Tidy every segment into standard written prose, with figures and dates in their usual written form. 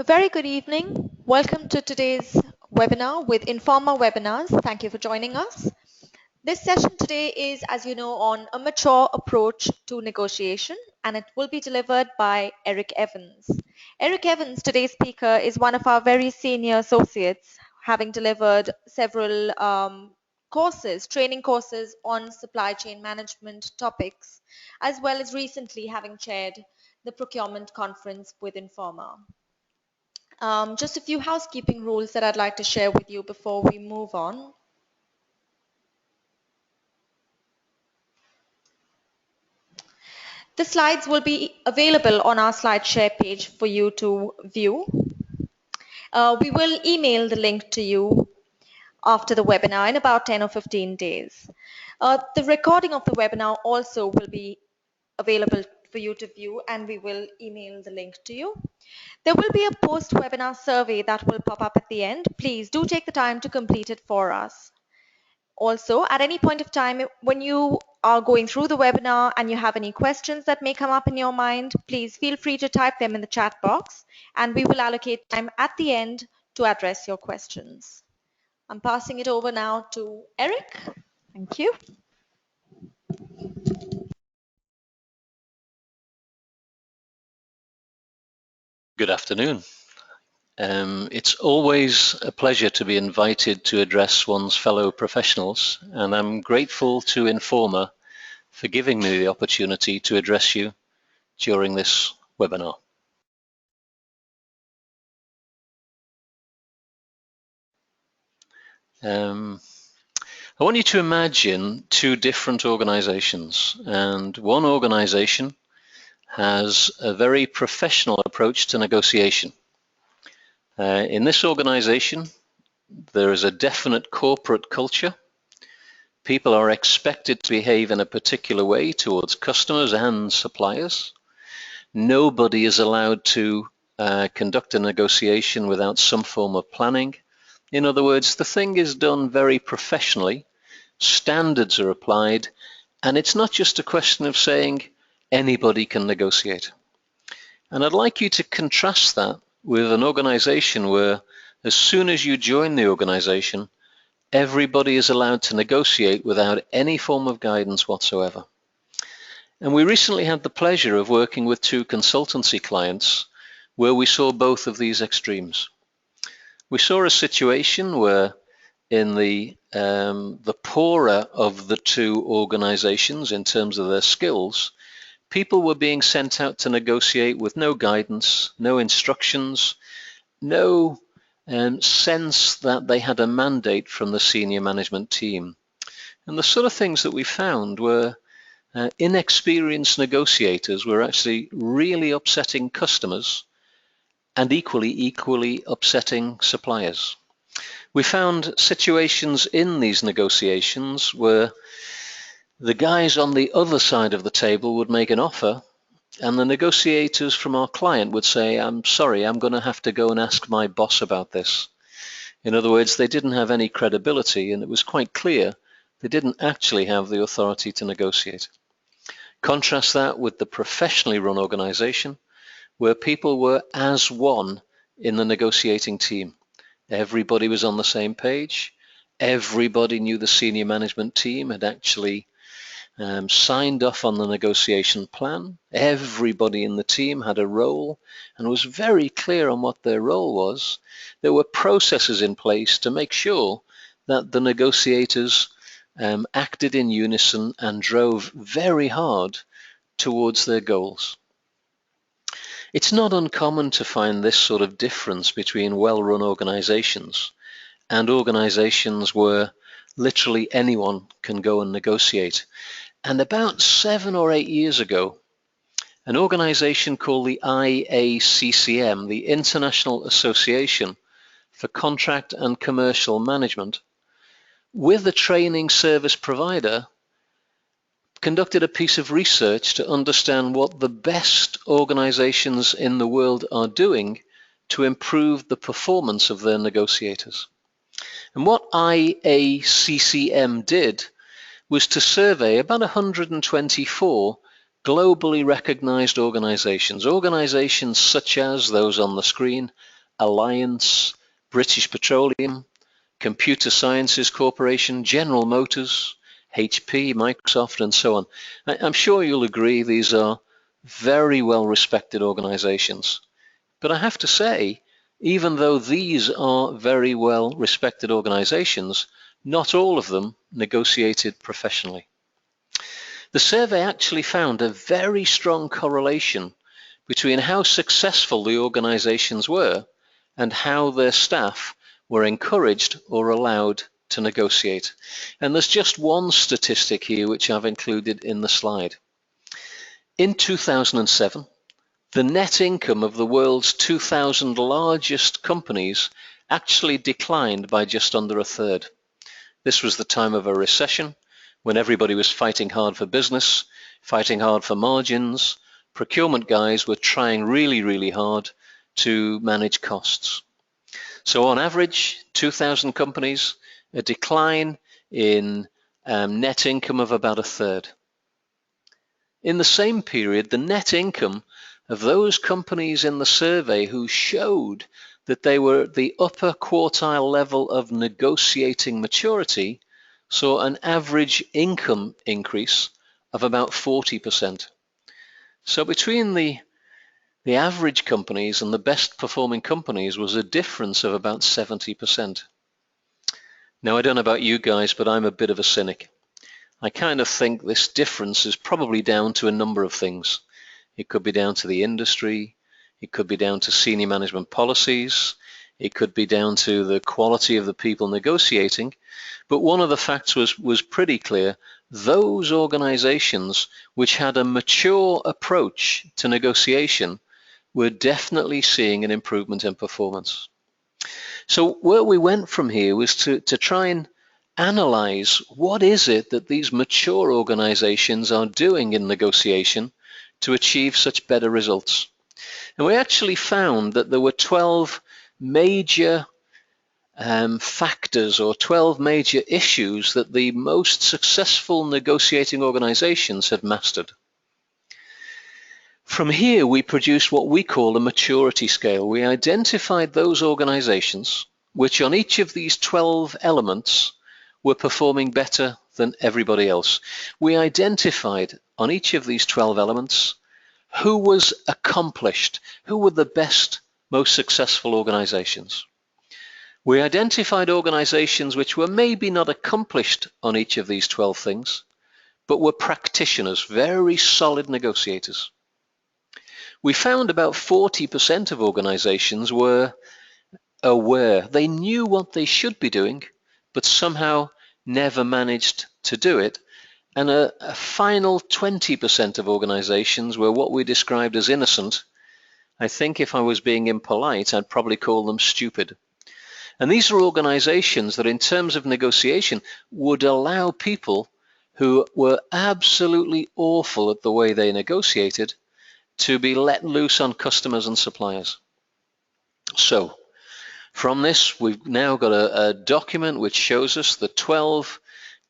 A very good evening. Welcome to today's webinar with Informa Webinars. Thank you for joining us. This session today is, as you know, on a mature approach to negotiation, and it will be delivered by Eric Evans. Eric Evans, today's speaker, is one of our very senior associates, having delivered several training courses on supply chain management topics, as well as recently having chaired the procurement conference with Informa. Just a few housekeeping rules that I'd like to share with you before we move on. The slides will be available on our slide share page for you to view. We will email the link to you after the webinar in about 10 or 15 days. The recording of the webinar also will be available for you to view, and we will email the link to you. There will be a post-webinar survey that will pop up at the end. Please do take the time to complete it for us. Also, at any point of time when you are going through the webinar and you have any questions that may come up in your mind, please feel free to type them in the chat box, and we will allocate time at the end to address your questions. I'm passing it over now to Eric. Thank you. Good afternoon. It's always a pleasure to be invited to address one's fellow professionals, and I'm grateful to Informa for giving me the opportunity to address you during this webinar. I want you to imagine two different organizations, and one organization has a very professional approach to negotiation. In this organization, there is a definite corporate culture. People are expected to behave in a particular way towards customers and suppliers. Nobody is allowed to conduct a negotiation without some form of planning. In other words, the thing is done very professionally, standards are applied, and it's not just a question of saying anybody can negotiate. And I'd like you to contrast that with an organization where as soon as you join the organization, everybody is allowed to negotiate without any form of guidance whatsoever. And we recently had the pleasure of working with two consultancy clients where we saw both of these extremes. We saw a situation where in the poorer of the two organizations in terms of their skills, people were being sent out to negotiate with no guidance, no instructions, no sense that they had a mandate from the senior management team. And the sort of things that we found were inexperienced negotiators were actually really upsetting customers and equally upsetting suppliers. We found situations in these negotiations where the guys on the other side of the table would make an offer, and the negotiators from our client would say, I'm sorry, I'm going to have to go and ask my boss about this. In other words, they didn't have any credibility, and it was quite clear they didn't actually have the authority to negotiate. Contrast that with the professionally run organization, where people were as one in the negotiating team. Everybody was on the same page. Everybody knew the senior management team had actually signed off on the negotiation plan. Everybody in the team had a role and was very clear on what their role was. There were processes in place to make sure that the negotiators acted in unison and drove very hard towards their goals. It's not uncommon to find this sort of difference between well-run organizations and organizations where literally anyone can go and negotiate. And about 7 or 8 years ago, an organization called the IACCM, the International Association for Contract and Commercial Management, with a training service provider, conducted a piece of research to understand what the best organizations in the world are doing to improve the performance of their negotiators. And what IACCM did was to survey about 124 globally recognized organizations, organizations such as those on the screen, Alliance, British Petroleum, Computer Sciences Corporation, General Motors, HP, Microsoft, and so on. I'm sure you'll agree these are very well respected organizations. But I have to say, even though these are very well respected organizations, not all of them negotiated professionally. The survey actually found a very strong correlation between how successful the organizations were and how their staff were encouraged or allowed to negotiate. And there's just one statistic here which I've included in the slide. In 2007, the net income of the world's 2,000 largest companies actually declined by just under a third. This was the time of a recession, when everybody was fighting hard for business, fighting hard for margins. Procurement guys were trying really, really hard to manage costs. So on average, 2,000 companies, a decline in net income of about a third. In the same period, the net income of those companies in the survey who showed that they were at the upper quartile level of negotiating maturity saw an average income increase of about 40%. So between the average companies and the best performing companies was a difference of about 70%. Now, I don't know about you guys, but I'm a bit of a cynic. I kind of think this difference is probably down to a number of things. It could be down to the industry, it could be down to senior management policies, it could be down to the quality of the people negotiating, but one of the facts was pretty clear. Those organizations which had a mature approach to negotiation were definitely seeing an improvement in performance. So where we went from here was to try and analyze what is it that these mature organizations are doing in negotiation to achieve such better results. And we actually found that there were 12 major factors or 12 major issues that the most successful negotiating organizations had mastered. From here, we produced what we call a maturity scale. We identified those organizations which on each of these 12 elements were performing better than everybody else. We identified on each of these 12 elements who was accomplished, who were the best, most successful organizations. We identified organizations which were maybe not accomplished on each of these 12 things, but were practitioners, very solid negotiators. We found about 40% of organizations were aware. They knew what they should be doing, but somehow never managed to do it. And a final 20% of organizations were what we described as innocent. I think if I was being impolite, I'd probably call them stupid. And these are organizations that in terms of negotiation would allow people who were absolutely awful at the way they negotiated to be let loose on customers and suppliers. So from this, we've now got a document which shows us the 12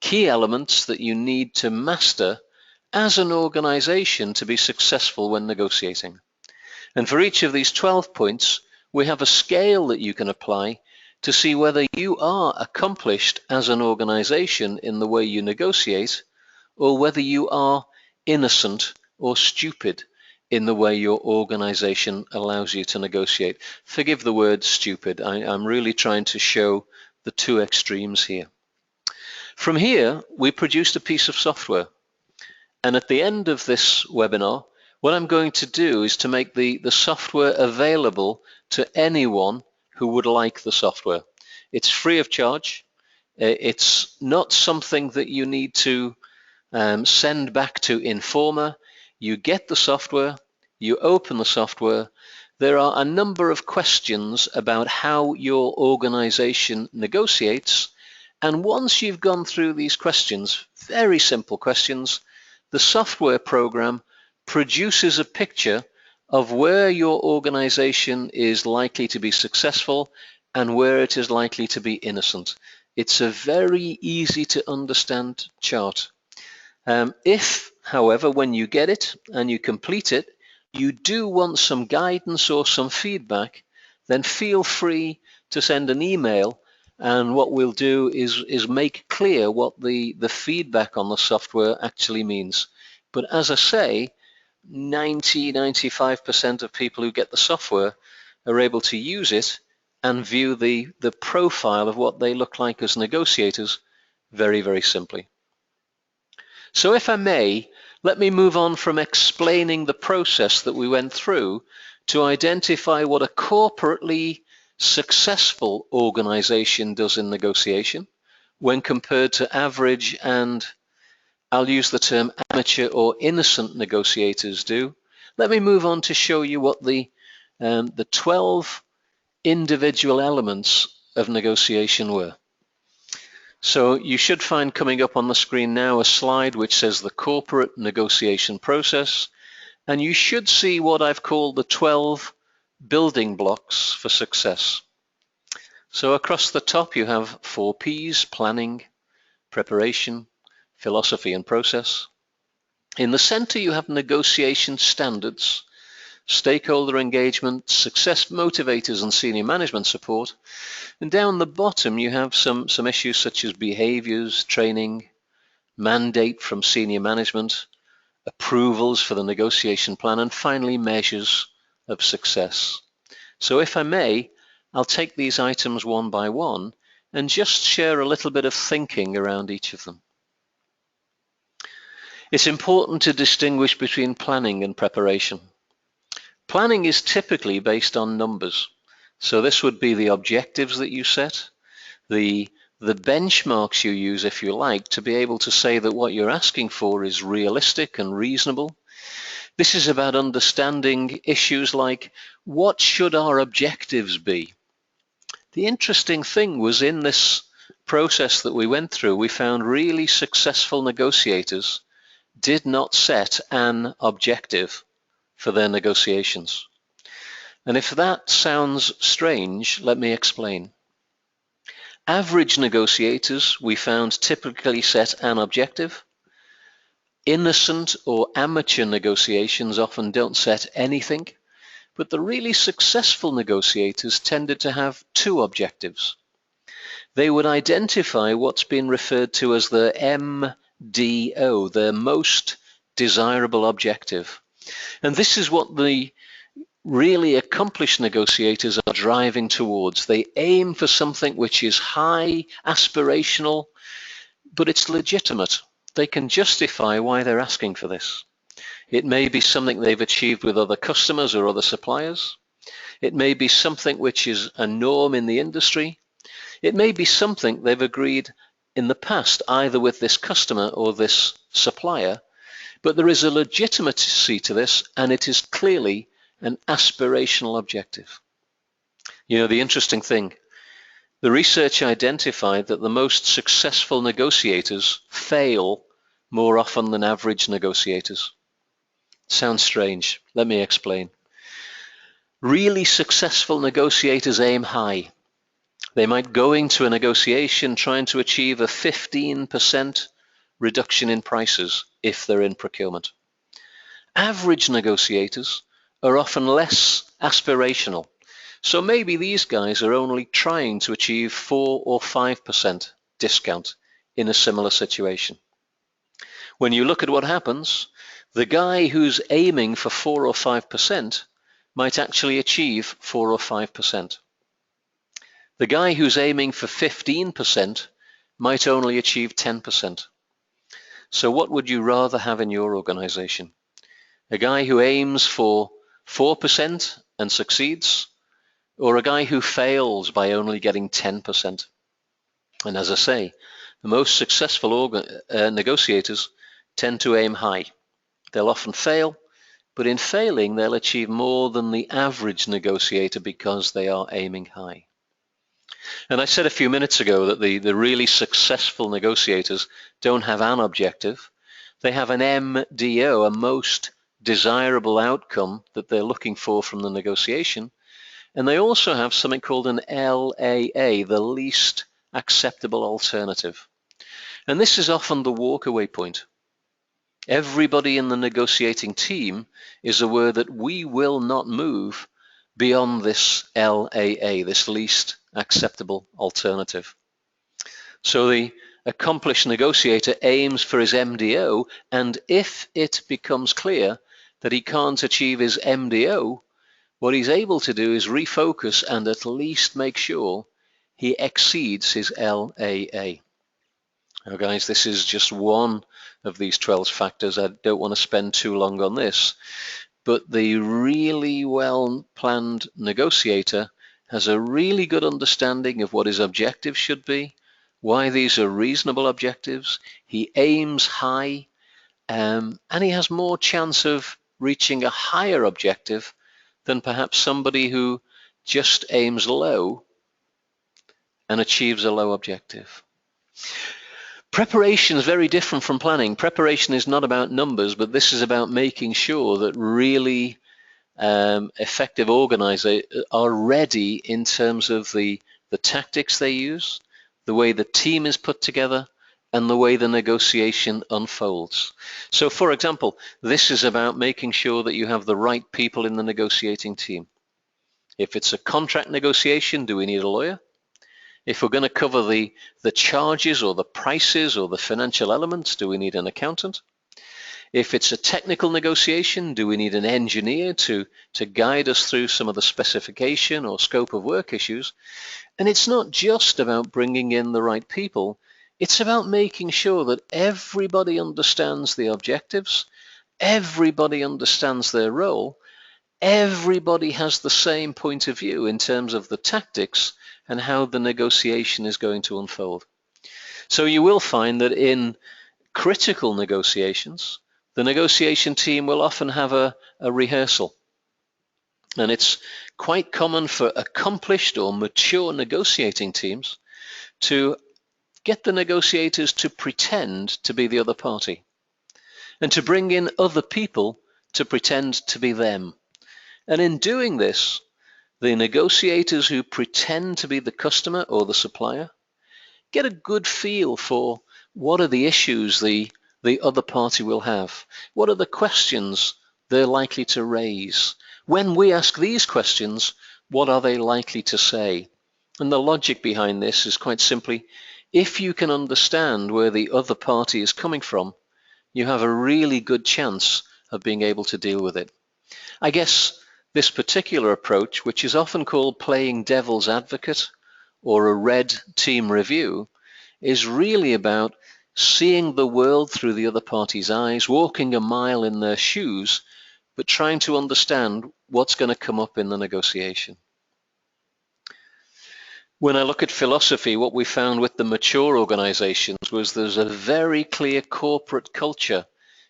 key elements that you need to master as an organization to be successful when negotiating. And for each of these 12 points, we have a scale that you can apply to see whether you are accomplished as an organization in the way you negotiate, or whether you are innocent or stupid in the way your organization allows you to negotiate. Forgive the word stupid. I'm really trying to show the two extremes here. From here, we produced a piece of software. And at the end of this webinar, what I'm going to do is to make the software available to anyone who would like the software. It's free of charge. It's not something that you need to send back to Informa. You get the software, you open the software. There are a number of questions about how your organization negotiates. And once you've gone through these questions, very simple questions, the software program produces a picture of where your organization is likely to be successful and where it is likely to be innocent. It's a very easy to understand chart. If However, when you get it and you complete it, you do want some guidance or some feedback, then feel free to send an email, and what we'll do is make clear what the feedback on the software actually means. But as I say, 95% of people who get the software are able to use it and view the profile of what they look like as negotiators very, very simply. So if I may, let me move on from explaining the process that we went through to identify what a corporately successful organization does in negotiation when compared to average and, I'll use the term, amateur or innocent negotiators do. Let me move on to show you what the 12 individual elements of negotiation were. So you should find coming up on the screen now a slide which says the corporate negotiation process, and you should see what I've called the 12 building blocks for success. So across the top you have 4 P's: planning, preparation, philosophy and process. In the center you have negotiation standards, stakeholder engagement, success motivators and senior management support. And down the bottom you have some issues such as behaviors, training, mandate from senior management, approvals for the negotiation plan, and finally measures of success. So if I may, I'll take these items one by one and just share a little bit of thinking around each of them. It's important to distinguish between planning and preparation. Planning is typically based on numbers. So this would be the objectives that you set, the benchmarks you use, if you like, to be able to say that what you're asking for is realistic and reasonable. This is about understanding issues like, what should our objectives be? The interesting thing was, in this process that we went through, we found really successful negotiators did not set an objective for their negotiations. And if that sounds strange, let me explain. Average negotiators, we found, typically set an objective. Innocent or amateur negotiations often don't set anything, but the really successful negotiators tended to have 2 objectives. They would identify what's been referred to as the MDO, their most desirable objective. And this is what the really accomplished negotiators are driving towards. They aim for something which is high, aspirational, but it's legitimate. They can justify why they're asking for this. It may be something they've achieved with other customers or other suppliers. It may be something which is a norm in the industry. It may be something they've agreed in the past, either with this customer or this supplier, but there is a legitimacy to this, and it is clearly an aspirational objective. You know, the interesting thing, the research identified that the most successful negotiators fail more often than average negotiators. Sounds strange. Let me explain. Really successful negotiators aim high. They might go into a negotiation trying to achieve a 15% reduction in prices if they're in procurement. Average negotiators are often less aspirational. So maybe these guys are only trying to achieve 4 or 5% discount in a similar situation. When you look at what happens, the guy who's aiming for 4 or 5% might actually achieve 4 or 5%. The guy who's aiming for 15% might only achieve 10%. So what would you rather have in your organization? A guy who aims for 4% and succeeds, or a guy who fails by only getting 10%? And as I say, the most successful negotiators tend to aim high. They'll often fail, but in failing, they'll achieve more than the average negotiator because they are aiming high. And I said a few minutes ago that the really successful negotiators don't have an objective. They have an MDO, a most desirable outcome that they're looking for from the negotiation. And they also have something called an LAA, the least acceptable alternative. And this is often the walkaway point. Everybody in the negotiating team is aware that we will not move beyond this LAA, this least acceptable alternative. So the accomplished negotiator aims for his MDO, and if it becomes clear that he can't achieve his MDO, what he's able to do is refocus and at least make sure he exceeds his LAA. Now guys, this is just one of these 12 factors. I don't want to spend too long on this, but the really well-planned negotiator has a really good understanding of what his objectives should be, why these are reasonable objectives. He aims high, and he has more chance of reaching a higher objective than perhaps somebody who just aims low and achieves a low objective. Preparation is very different from planning. Preparation is not about numbers, but this is about making sure that really effective organizers are ready in terms of the tactics they use, the way the team is put together, and the way the negotiation unfolds. So for example, this is about making sure that you have the right people in the negotiating team. If it's a contract negotiation, do we need a lawyer? If we're going to cover the charges or the prices or the financial elements, do we need an accountant? If it's a technical negotiation, do we need an engineer to guide us through some of the specification or scope of work issues? And it's not just about bringing in the right people. It's about making sure that everybody understands the objectives, everybody understands their role, everybody has the same point of view in terms of the tactics and how the negotiation is going to unfold. So you will find that in critical negotiations, the negotiation team will often have a rehearsal. And it's quite common for accomplished or mature negotiating teams to get the negotiators to pretend to be the other party and to bring in other people to pretend to be them. And in doing this, the negotiators who pretend to be the customer or the supplier get a good feel for what are the issues the other party will have. What are the questions they're likely to raise? When we ask these questions, what are they likely to say? And the logic behind this is quite simply, if you can understand where the other party is coming from, you have a really good chance of being able to deal with it. I guess this particular approach, which is often called playing devil's advocate or a red team review, is really about seeing the world through the other party's eyes, walking a mile in their shoes, but trying to understand what's going to come up in the negotiation. When I look at philosophy, what we found with the mature organizations was there's a very clear corporate culture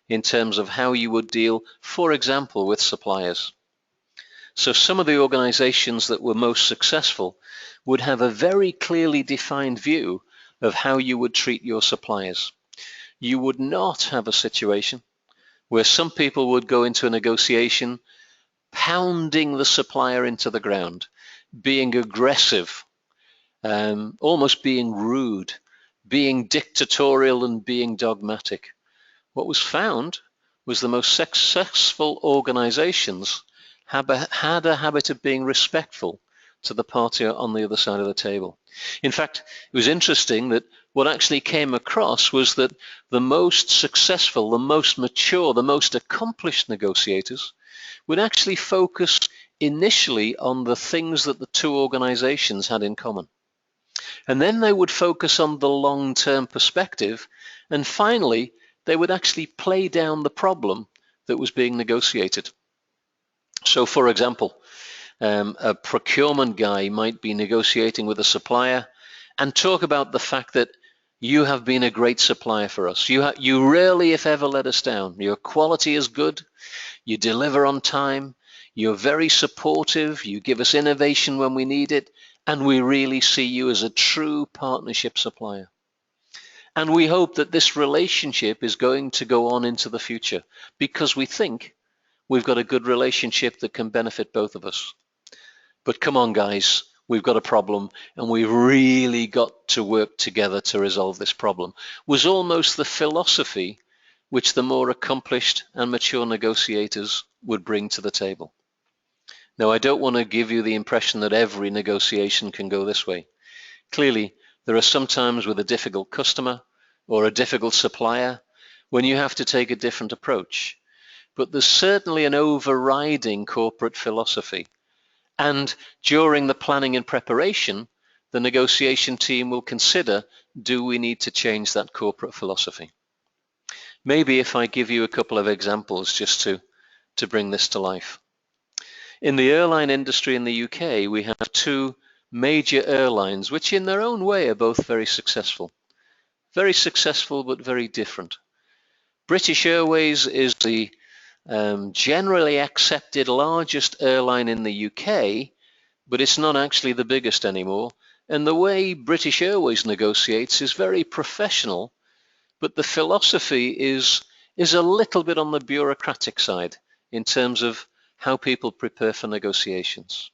in terms of how you would deal, for example, with suppliers. So some of the organizations that were most successful would have a very clearly defined view of how you would treat your suppliers. You would not have a situation where some people would go into a negotiation pounding the supplier into the ground, being aggressive, almost being rude, being dictatorial and being dogmatic. What was found was the most successful organizations had a habit of being respectful to the party on the other side of the table. In fact, it was interesting that what actually came across was that the most successful, the most mature, the most accomplished negotiators would actually focus initially on the things that the two organizations had in common. And then they would focus on the long-term perspective, and finally they would actually play down the problem that was being negotiated. So for example, a procurement guy might be negotiating with a supplier and talk about the fact that you have been a great supplier for us. You rarely, if ever, let us down. Your quality is good. You deliver on time. You're very supportive. You give us innovation when we need it. And we really see you as a true partnership supplier. And we hope that this relationship is going to go on into the future because we think we've got a good relationship that can benefit both of us. But come on, guys, we've got a problem and we've really got to work together to resolve this problem, was almost the philosophy which the more accomplished and mature negotiators would bring to the table. Now, I don't want to give you the impression that every negotiation can go this way. Clearly, there are some times with a difficult customer or a difficult supplier when you have to take a different approach. But there's certainly an overriding corporate philosophy. And during the planning and preparation, the negotiation team will consider, do we need to change that corporate philosophy? Maybe if I give you a couple of examples just to bring this to life. In the airline industry in the UK, we have two major airlines, which in their own way are both very successful. Very successful, but very different. British Airways is the generally accepted largest airline in the UK, but it's not actually the biggest anymore. And the way British Airways negotiates is very professional, but the philosophy is a little bit on the bureaucratic side in terms of how people prepare for negotiations.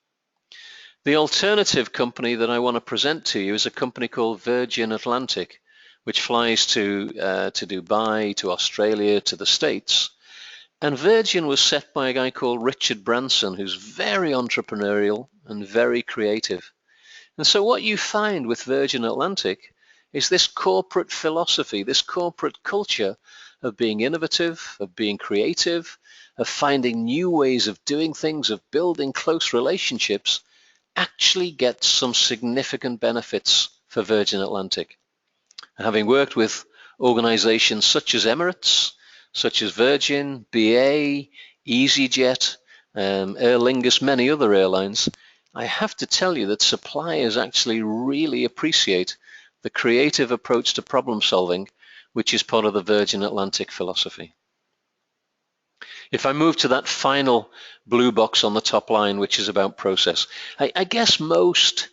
The alternative company that I want to present to you is a company called Virgin Atlantic, which flies to Dubai, to Australia, to the States. And Virgin was set by a guy called Richard Branson, who's very entrepreneurial and very creative. And so what you find with Virgin Atlantic is this corporate philosophy, this corporate culture of being innovative, of being creative, of finding new ways of doing things, of building close relationships, actually gets some significant benefits for Virgin Atlantic. Having worked with organizations such as Emirates, such as Virgin, BA, EasyJet, Aer Lingus, many other airlines, I have to tell you that suppliers actually really appreciate the creative approach to problem solving, which is part of the Virgin Atlantic philosophy. If I move to that final blue box on the top line, which is about process, I guess most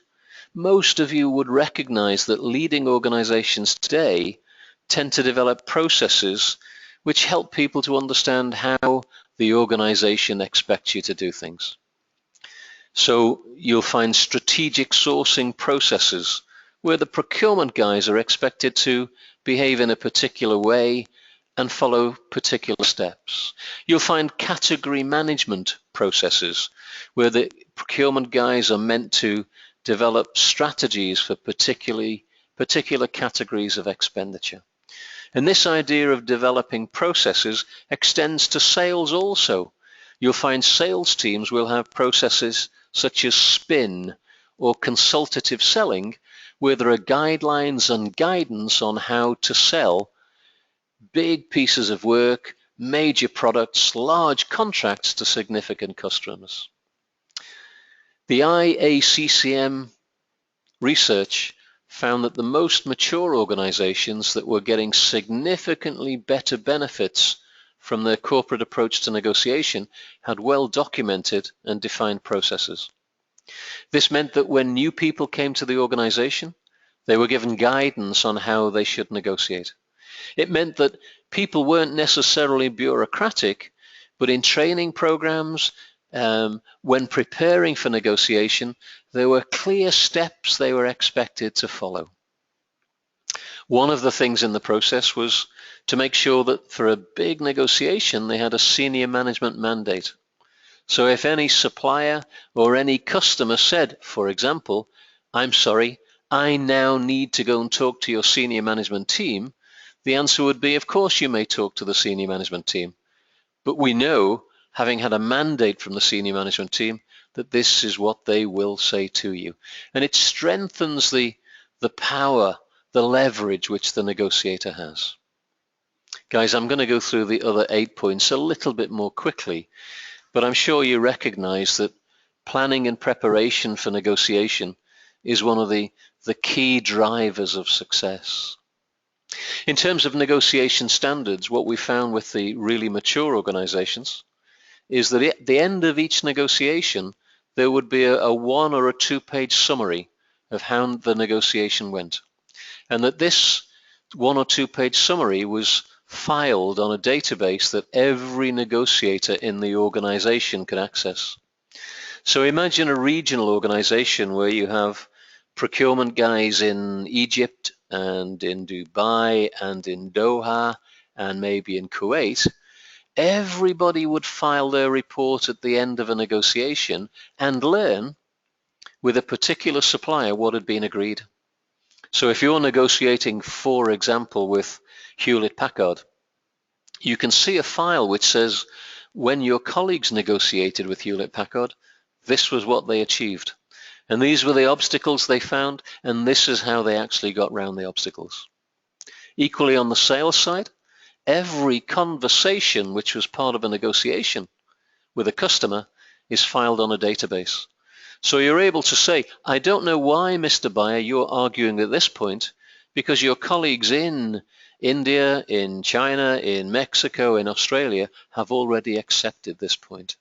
of you would recognize that leading organizations today tend to develop processes which help people to understand how the organization expects you to do things. So you'll find strategic sourcing processes where the procurement guys are expected to behave in a particular way and follow particular steps. You'll find category management processes where the procurement guys are meant to develop strategies for particular categories of expenditure. And this idea of developing processes extends to sales also. You'll find sales teams will have processes such as spin or consultative selling, where there are guidelines and guidance on how to sell big pieces of work, major products, large contracts to significant customers. The IACCM research found that the most mature organizations that were getting significantly better benefits from their corporate approach to negotiation had well documented and defined processes. This meant that when new people came to the organization, they were given guidance on how they should negotiate. It meant that people weren't necessarily bureaucratic, but in training programs, when preparing for negotiation, there were clear steps they were expected to follow. One of the things in the process was to make sure that for a big negotiation, they had a senior management mandate. So if any supplier or any customer said, for example, I'm sorry, I now need to go and talk to your senior management team, the answer would be, of course you may talk to the senior management team. But we know, having had a mandate from the senior management team, that this is what they will say to you. And it strengthens the power, the leverage which the negotiator has. Guys, I'm going to go through the other 8 points a little bit more quickly, but I'm sure you recognize that planning and preparation for negotiation is one of the key drivers of success. In terms of negotiation standards, what we found with the really mature organizations is that at the end of each negotiation, there would be a 1 or 2 page summary of how the negotiation went. And that this 1 or 2 page summary was filed on a database that every negotiator in the organization could access. So imagine a regional organization where you have procurement guys in Egypt and in Dubai and in Doha and maybe in Kuwait, everybody would file their report at the end of a negotiation and learn with a particular supplier what had been agreed. So if you're negotiating, for example, with Hewlett-Packard, you can see a file which says when your colleagues negotiated with Hewlett-Packard, this was what they achieved. And these were the obstacles they found, and this is how they actually got around the obstacles. Equally on the sales side, every conversation which was part of a negotiation with a customer is filed on a database. So you're able to say, I don't know why, Mr. Buyer, you're arguing at this point, because your colleagues in India, in China, in Mexico, in Australia have already accepted this point.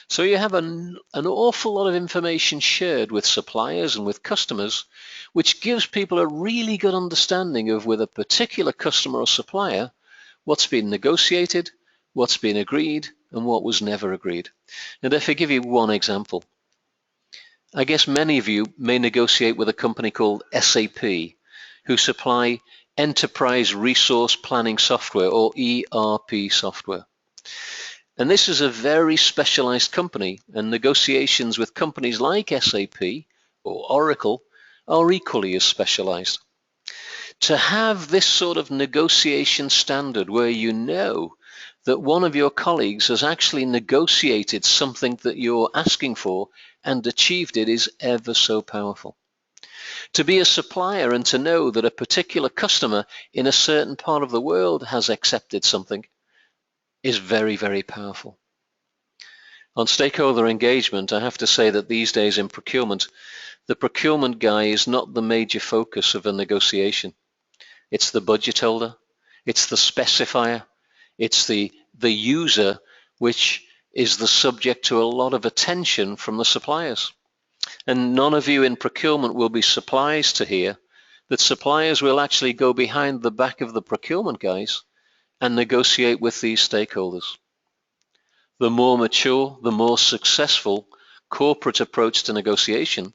So you have an awful lot of information shared with suppliers and with customers, which gives people a really good understanding of with a particular customer or supplier what's been negotiated, what's been agreed, and what was never agreed. And if I give you one example, I guess many of you may negotiate with a company called SAP, who supply enterprise resource planning software, or ERP software. And this is a very specialized company, and negotiations with companies like SAP or Oracle are equally as specialized. To have this sort of negotiation standard where you know that one of your colleagues has actually negotiated something that you're asking for and achieved it is ever so powerful. To be a supplier and to know that a particular customer in a certain part of the world has accepted something is very, very powerful. On stakeholder engagement, I have to say that these days in procurement, the procurement guy is not the major focus of a negotiation. It's the budget holder, it's the specifier, it's the user, which is the subject to a lot of attention from the suppliers. And none of you in procurement will be surprised to hear that suppliers will actually go behind the back of the procurement guys and negotiate with these stakeholders. The more mature, the more successful corporate approach to negotiation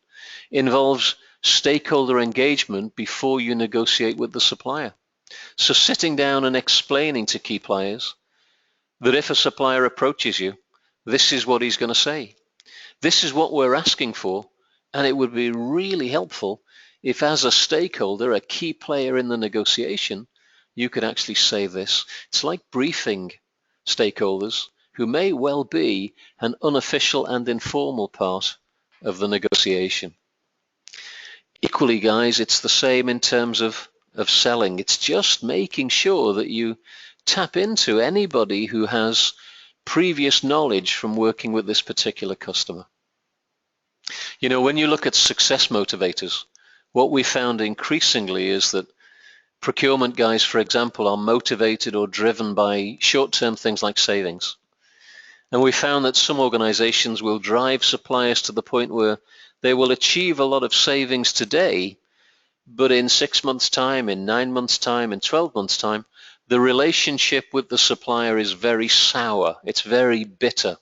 involves stakeholder engagement before you negotiate with the supplier. So sitting down and explaining to key players that if a supplier approaches you, this is what he's going to say. This is what we're asking for, and it would be really helpful if as a stakeholder, a key player in the negotiation, you could actually say this. It's like briefing stakeholders who may well be an unofficial and informal part of the negotiation. Equally, guys, it's the same in terms of selling. It's just making sure that you tap into anybody who has previous knowledge from working with this particular customer. You know, when you look at success motivators, what we found increasingly is that procurement guys, for example, are motivated or driven by short-term things like savings. And we found that some organizations will drive suppliers to the point where they will achieve a lot of savings today, but in 6 months' time, in 9 months' time, in 12 months' time, the relationship with the supplier is very sour. It's very bitter.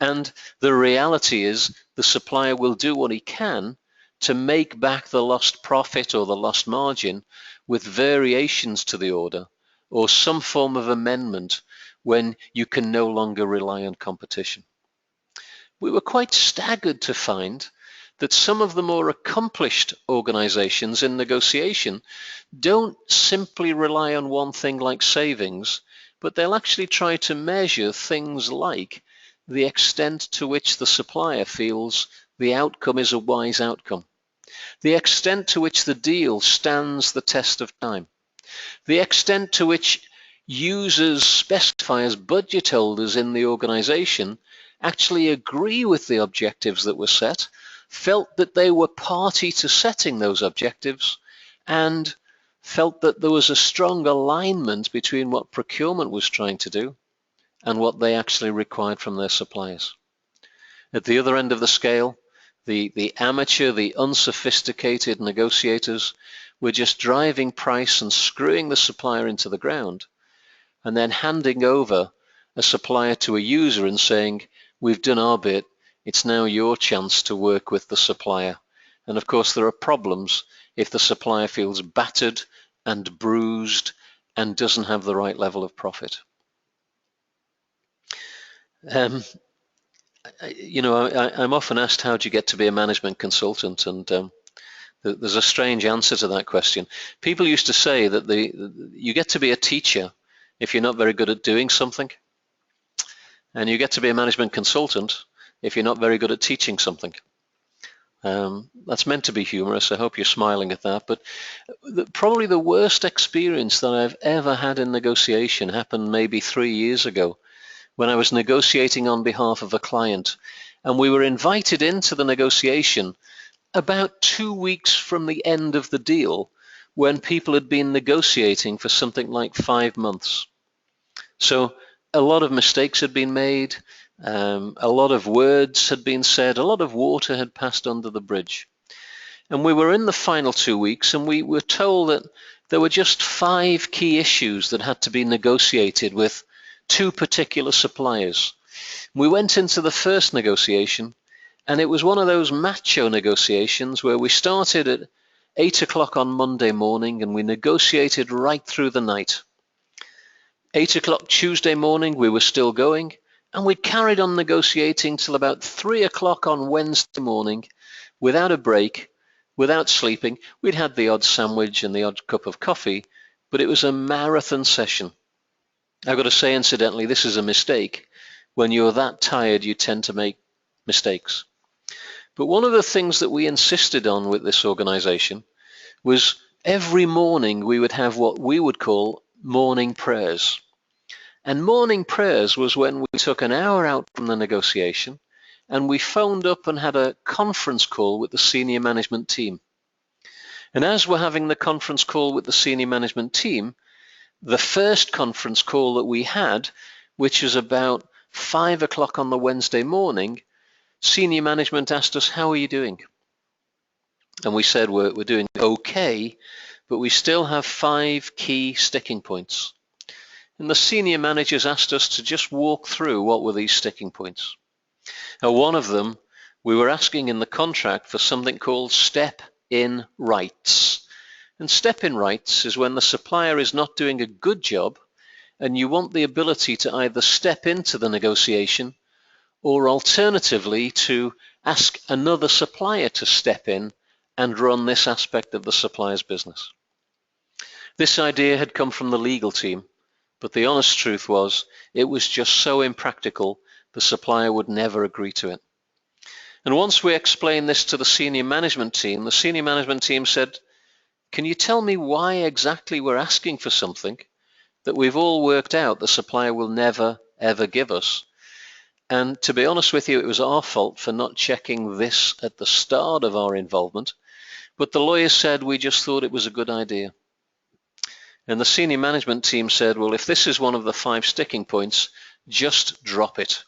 And the reality is the supplier will do what he can to make back the lost profit or the lost margin with variations to the order or some form of amendment when you can no longer rely on competition. We were quite staggered to find that some of the more accomplished organizations in negotiation don't simply rely on one thing like savings, but they'll actually try to measure things like the extent to which the supplier feels the outcome is a wise outcome, the extent to which the deal stands the test of time, the extent to which users, specifiers, budget holders in the organization actually agree with the objectives that were set, felt that they were party to setting those objectives, and felt that there was a strong alignment between what procurement was trying to do and what they actually required from their suppliers. At the other end of the scale, the amateur, the unsophisticated negotiators were just driving price and screwing the supplier into the ground, and then handing over a supplier to a user and saying, we've done our bit, it's now your chance to work with the supplier. And of course there are problems if the supplier feels battered and bruised and doesn't have the right level of profit. I'm often asked, how do you get to be a management consultant? And there's a strange answer to that question. People used to say that you get to be a teacher if you're not very good at doing something, and you get to be a management consultant if you're not very good at teaching something. That's meant to be humorous. I hope you're smiling at that. But probably the worst experience that I've ever had in negotiation happened maybe 3 years ago, when I was negotiating on behalf of a client, and we were invited into the negotiation about 2 weeks from the end of the deal, when people had been negotiating for something like 5 months. So a lot of mistakes had been made, a lot of words had been said, a lot of water had passed under the bridge. And we were in the final 2 weeks, and we were told that there were just 5 key issues that had to be negotiated with 2 particular suppliers. We went into the first negotiation, and it was one of those macho negotiations where we started at 8 o'clock on Monday morning and we negotiated right through the night. 8 o'clock Tuesday morning we were still going, and we carried on negotiating till about 3 o'clock on Wednesday morning without a break, without sleeping. We'd had the odd sandwich and the odd cup of coffee, but it was a marathon session. I've got to say, incidentally, this is a mistake. When you're that tired, you tend to make mistakes. But one of the things that we insisted on with this organization was every morning we would have what we would call morning prayers. And morning prayers was when we took an hour out from the negotiation and we phoned up and had a conference call with the senior management team. And as we're having the conference call with the senior management team, the first conference call that we had, which was about 5 o'clock on the Wednesday morning, senior management asked us, how are you doing? And we said, we're doing okay, but we still have 5 key sticking points. And the senior managers asked us to just walk through what were these sticking points. Now, one of them, we were asking in the contract for something called step-in rights. And step-in rights is when the supplier is not doing a good job and you want the ability to either step into the negotiation or alternatively to ask another supplier to step in and run this aspect of the supplier's business. This idea had come from the legal team, but the honest truth was it was just so impractical the supplier would never agree to it. And once we explained this to the senior management team said, can you tell me why exactly we're asking for something that we've all worked out the supplier will never, ever give us? And to be honest with you, it was our fault for not checking this at the start of our involvement. But the lawyer said we just thought it was a good idea. And the senior management team said, well, if this is one of the 5 sticking points, just drop it.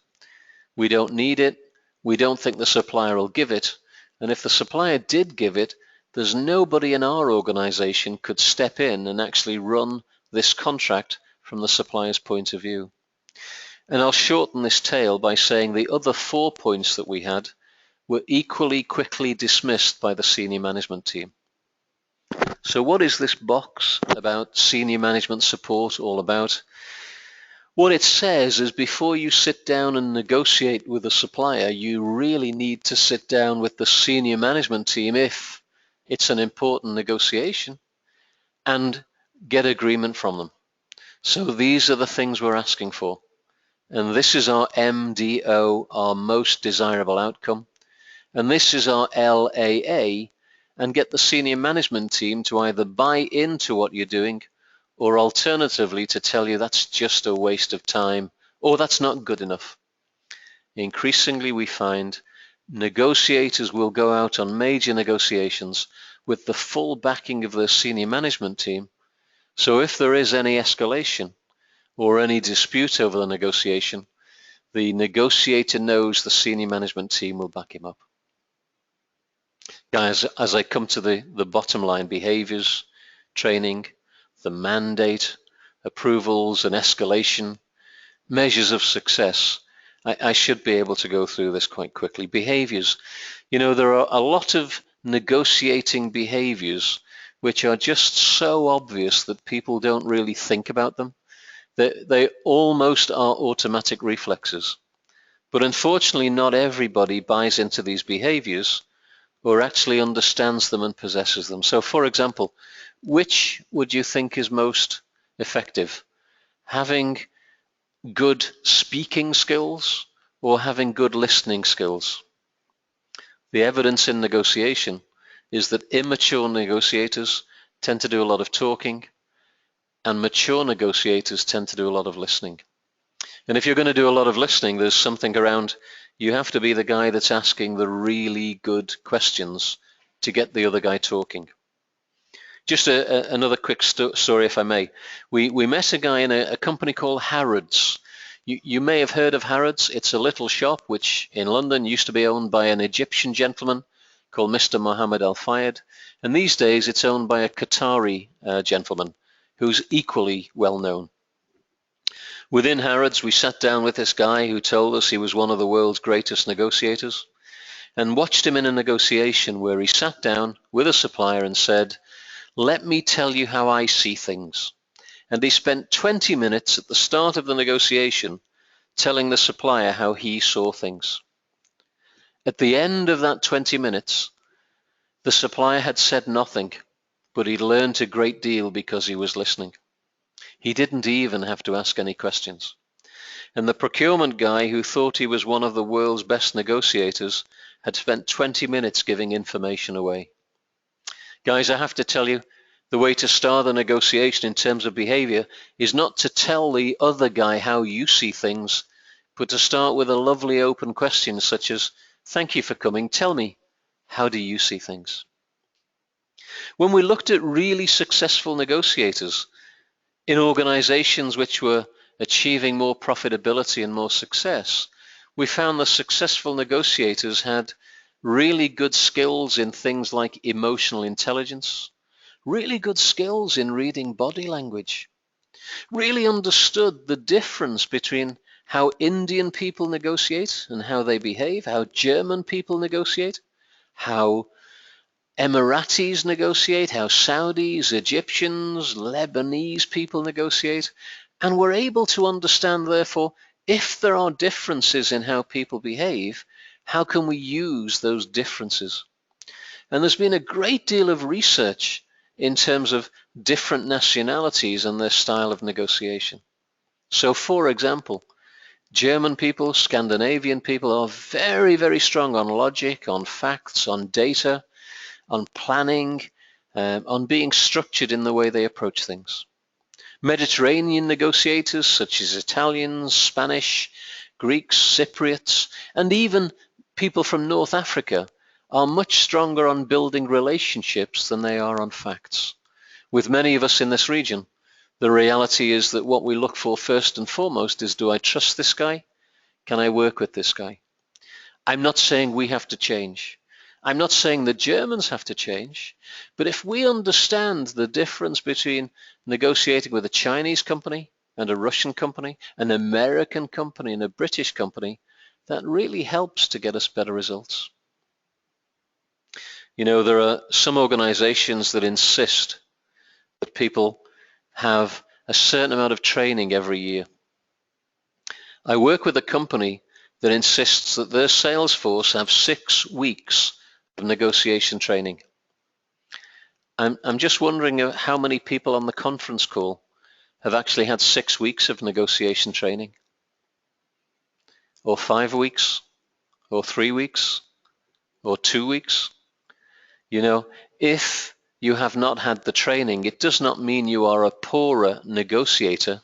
We don't need it. We don't think the supplier will give it. And if the supplier did give it, there's nobody in our organization could step in and actually run this contract from the supplier's point of view. And I'll shorten this tale by saying the other 4 points that we had were equally quickly dismissed by the senior management team. So what is this box about senior management support all about? What it says is before you sit down and negotiate with a supplier, you really need to sit down with the senior management team if it's an important negotiation and get agreement from them. So these are the things we're asking for. And this is our MDO, our most desirable outcome. And this is our LAA, and get the senior management team to either buy into what you're doing or alternatively to tell you that's just a waste of time or that's not good enough. Increasingly we find negotiators will go out on major negotiations with the full backing of their senior management team. So if there is any escalation or any dispute over the negotiation, the negotiator knows the senior management team will back him up. Guys, as I come to the bottom line, behaviors, training, the mandate, approvals and escalation, measures of success, I should be able to go through this quite quickly. Behaviors, there are a lot of negotiating behaviors which are just so obvious that people don't really think about them. They almost are automatic reflexes. But unfortunately, not everybody buys into these behaviors or actually understands them and possesses them. So, for example, which would you think is most effective? Having good speaking skills or having good listening skills? The evidence in negotiation is that immature negotiators tend to do a lot of talking, and mature negotiators tend to do a lot of listening. And if you're going to do a lot of listening, there's something around, you have to be the guy that's asking the really good questions to get the other guy talking. Just another quick story, if I may. We met a guy in a company called Harrods. You may have heard of Harrods. It's a little shop which in London used to be owned by an Egyptian gentleman called Mr. Mohammed Al Fayed. And these days it's owned by a Qatari gentleman who's equally well known. Within Harrods, we sat down with this guy who told us he was one of the world's greatest negotiators, and watched him in a negotiation where he sat down with a supplier and said, "Let me tell you how I see things." And he spent 20 minutes at the start of the negotiation telling the supplier how he saw things. At the end of that 20 minutes, the supplier had said nothing, but he'd learned a great deal because he was listening. He didn't even have to ask any questions. And the procurement guy, who thought he was one of the world's best negotiators, had spent 20 minutes giving information away. Guys, I have to tell you, the way to start a negotiation in terms of behavior is not to tell the other guy how you see things, but to start with a lovely open question such as, "Thank you for coming, tell me, how do you see things?" When we looked at really successful negotiators in organizations which were achieving more profitability and more success, we found the successful negotiators had really good skills in things like emotional intelligence, really good skills in reading body language, really understood the difference between how Indian people negotiate and how they behave, how German people negotiate, how Emiratis negotiate, how Saudis, Egyptians, Lebanese people negotiate, and we're able to understand, therefore, if there are differences in how people behave, how can we use those differences? And there's been a great deal of research in terms of different nationalities and their style of negotiation. So, for example, German people, Scandinavian people are very, very strong on logic, on facts, on data, on planning, on being structured in the way they approach things. Mediterranean negotiators such as Italians, Spanish, Greeks, Cypriots, and even people from North Africa are much stronger on building relationships than they are on facts. With many of us in this region, the reality is that what we look for first and foremost is, do I trust this guy? Can I work with this guy? I'm not saying we have to change. I'm not saying the Germans have to change, but if we understand the difference between negotiating with a Chinese company and a Russian company, an American company and a British company, that really helps to get us better results. You know, there are some organizations that insist that people have a certain amount of training every year. I work with a company that insists that their sales force have 6 weeks of negotiation training. I'm just wondering how many people on the conference call have actually had 6 weeks of negotiation training, or 5 weeks, or 3 weeks, or 2 weeks. You know, if you have not had the training, it does not mean you are a poorer negotiator,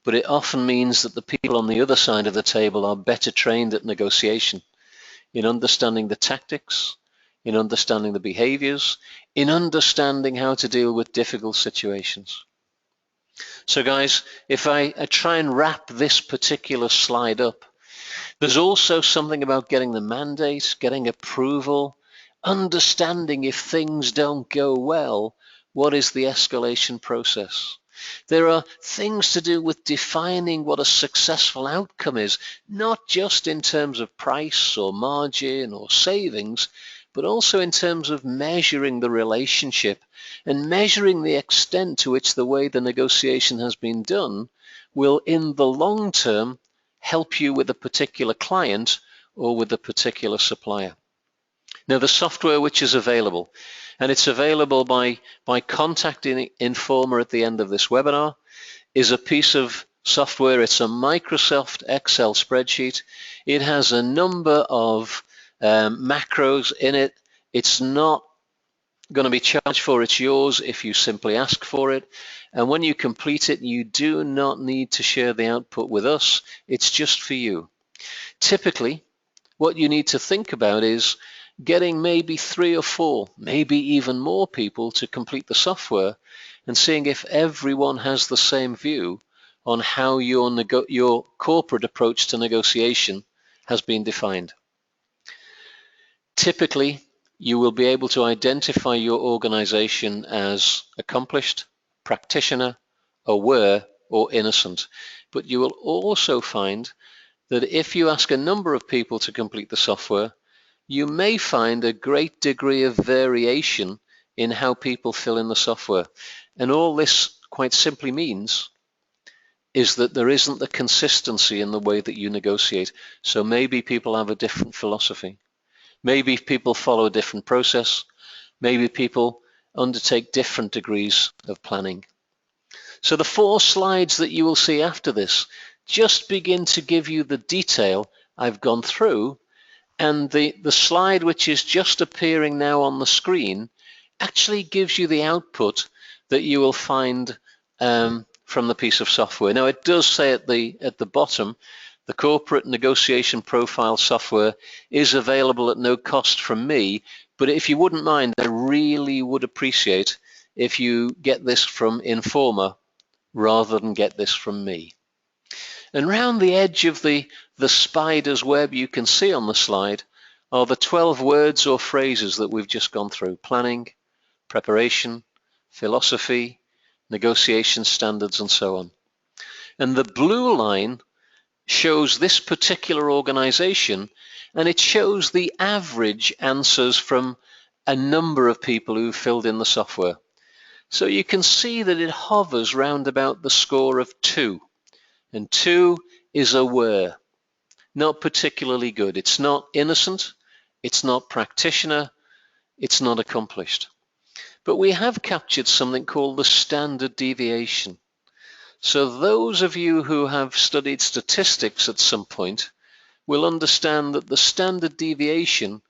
but it often means that the people on the other side of the table are better trained at negotiation, in understanding the tactics, in understanding the behaviors, in understanding how to deal with difficult situations. So guys, if I try and wrap this particular slide up, there's also something about getting the mandate, getting approval, understanding if things don't go well, what is the escalation process? There are things to do with defining what a successful outcome is, not just in terms of price or margin or savings, but also in terms of measuring the relationship and measuring the extent to which the way the negotiation has been done will, in the long term, help you with a particular client or with a particular supplier. Now, the software which is available, and it's available by contacting Informa at the end of this webinar, is a piece of software. It's a Microsoft Excel spreadsheet. It has a number of macros in it. It's not going to be charged for. It's yours if you simply ask for it. And when you complete it, you do not need to share the output with us. It's just for you. Typically, what you need to think about is getting maybe 3 or 4, maybe even more people to complete the software and seeing if everyone has the same view on how your corporate approach to negotiation has been defined. Typically, you will be able to identify your organization as accomplished, practitioner, aware, or innocent. But you will also find that if you ask a number of people to complete the software, you may find a great degree of variation in how people fill in the software. And all this quite simply means is that there isn't the consistency in the way that you negotiate. So maybe people have a different philosophy. Maybe people follow a different process. Maybe people undertake different degrees of planning. So the 4 slides that you will see after this just begin to give you the detail I've gone through, and the slide which is just appearing now on the screen actually gives you the output that you will find from the piece of software. Now, it does say at the bottom, the corporate negotiation profile software is available at no cost from me, but if you wouldn't mind, I really would appreciate if you get this from Informa rather than get this from me. And round the edge of the spider's web you can see on the slide are the 12 words or phrases that we've just gone through: planning, preparation, philosophy, negotiation standards, and so on. And the blue line shows this particular organization, and it shows the average answers from a number of people who filled in the software. So you can see that it hovers round about the score of 2. And 2 is aware, not particularly good. It's not innocent, it's not practitioner, it's not accomplished. But we have captured something called the standard deviation. So those of you who have studied statistics at some point will understand that the standard deviation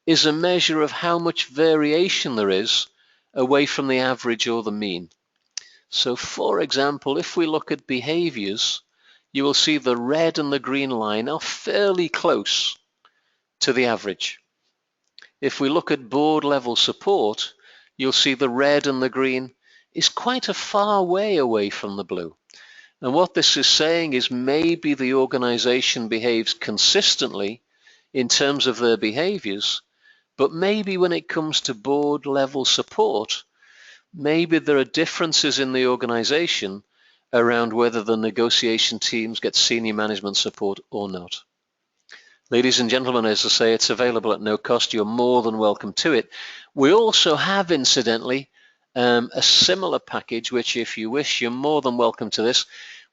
is a measure of how much variation there is away from the average or the mean. So for example, if we look at behaviors, you will see the red and the green line are fairly close to the average. If we look at board level support, you'll see the red and the green is quite a far way away from the blue. And what this is saying is maybe the organization behaves consistently in terms of their behaviors, but maybe when it comes to board level support, maybe there are differences in the organization around whether the negotiation teams get senior management support or not. Ladies and gentlemen, as I say, it's available at no cost. You're more than welcome to it. We also have, incidentally, a similar package, which if you wish, you're more than welcome to this,